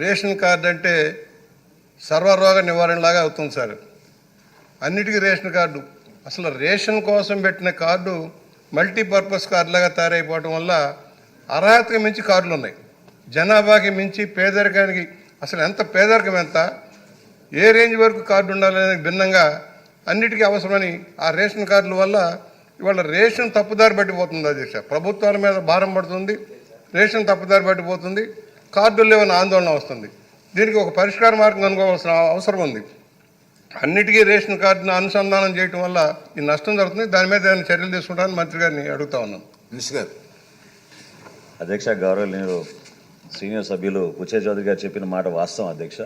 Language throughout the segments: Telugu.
రేషన్ కార్డు అంటే సర్వరోగ నివారణలాగా అవుతుంది సార్. అన్నిటికీ రేషన్ కార్డు, అసలు రేషన్ కోసం పెట్టిన కార్డు మల్టీపర్పస్ కార్డులాగా తయారైపోవడం వల్ల అర్హతకి మించి కార్డులు ఉన్నాయి. జనాభాకి మించి పేదరికానికి, అసలు ఎంత పేదరికం ఎంత, ఏ రేంజ్ వరకు కార్డు ఉండాలనే భిన్నంగా అన్నిటికీ అవసరమని ఆ రేషన్ కార్డుల వల్ల ఇవాళ రేషన్ తప్పుదారి పట్టిపోతుంది. అధ్యక్ష, ప్రభుత్వాల మీద భారం పడుతుంది, రేషన్ తప్పుదారి పట్టిపోతుంది, కార్డులు లేవని ఆందోళన వస్తుంది. దీనికి ఒక పరిష్కార మార్గం కనుక్కోవాల్సిన అవసరం ఉంది. అన్నిటికీ రేషన్ కార్డును అనుసంధానం చేయడం వల్ల ఈ నష్టం జరుగుతుంది. దాని మీద ఏమైనా చర్యలు తీసుకుంటానని మంత్రి గారిని అడుగుతా ఉన్నాను. అధ్యక్ష, గౌరవనీయులు సీనియర్ సభ్యులు బుచ్చే చౌదరి గారు చెప్పిన మాట వాస్తవం. అధ్యక్ష,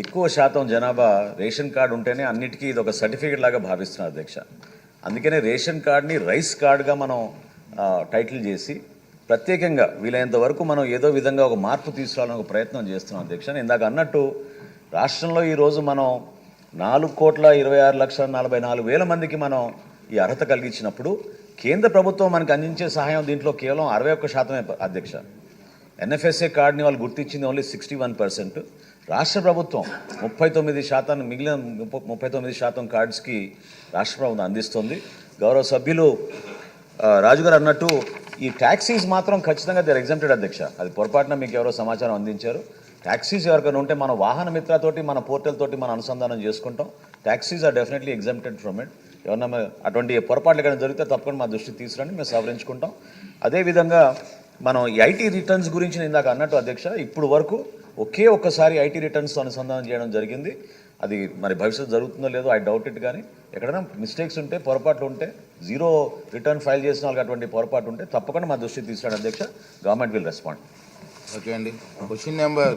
ఎక్కువ శాతం జనాభా రేషన్ కార్డు ఉంటేనే అన్నిటికీ ఇది ఒక సర్టిఫికేట్ లాగా భావిస్తున్నారు అధ్యక్ష. అందుకనే రేషన్ కార్డుని రైస్ కార్డుగా మనం టైటిల్ చేసి ప్రత్యేకంగా వీలైనంత వరకు మనం ఏదో విధంగా ఒక మార్పు తీసుకురావాలని ఒక ప్రయత్నం చేస్తున్నాం అధ్యక్ష. ఇందాక అన్నట్టు రాష్ట్రంలో ఈరోజు మనం 4,26,44,000 మందికి మనం ఈ అర్హత కలిగించినప్పుడు కేంద్ర ప్రభుత్వం మనకు అందించే సహాయం దీంట్లో కేవలం 61% అధ్యక్ష. ఎన్ఎఫ్ఎస్ఏ కార్డుని వాళ్ళు గుర్తించింది ఓన్లీ 61%. రాష్ట్ర ప్రభుత్వం 39%, మిగిలిన 39% కార్డ్స్కి రాష్ట్ర ప్రభుత్వం అందిస్తుంది. గౌరవ సభ్యులు రాజుగారు అన్నట్టు ఈ ట్యాక్సీస్ మాత్రం ఖచ్చితంగా దే ఆర్ ఎగ్జామ్టెడ్ అధ్యక్ష. అది పొరపాటున మీకు ఎవరో సమాచారం అందించారు. ట్యాక్సీస్ ఎవరికైనా ఉంటే మన వాహన మిత్రతోటి మన పోర్టల్ తోటి మనం అనుసంధానం చేసుకుంటాం. Taxes are definitely exempted from it. ఎవరన్నా అటువంటి పొరపాట్లు ఎక్కడ జరిగితే తప్పకుండా మా దృష్టికి తీసుకురండి, మేము సవరించుకుంటాం. అదేవిధంగా మనం ఈ ఐటీ రిటర్న్స్ గురించి ఇందాక అన్నట్టు అధ్యక్ష, ఇప్పుడు వరకు ఒక్కసారి ఐటీ రిటర్న్స్ అనుసంధానం చేయడం జరిగింది. అది మరి భవిష్యత్తు జరుగుతుందో లేదో ఐ డౌట్ ఇట్. కానీ ఎక్కడైనా మిస్టేక్స్ ఉంటే, పొరపాట్లు ఉంటే, జీరో రిటర్న్ ఫైల్ చేసిన వాళ్ళకి అటువంటి పొరపాటు ఉంటే తప్పకుండా మా దృష్టికి తీసుకురండి అధ్యక్ష. Government will respond. ఓకే అండి. Question number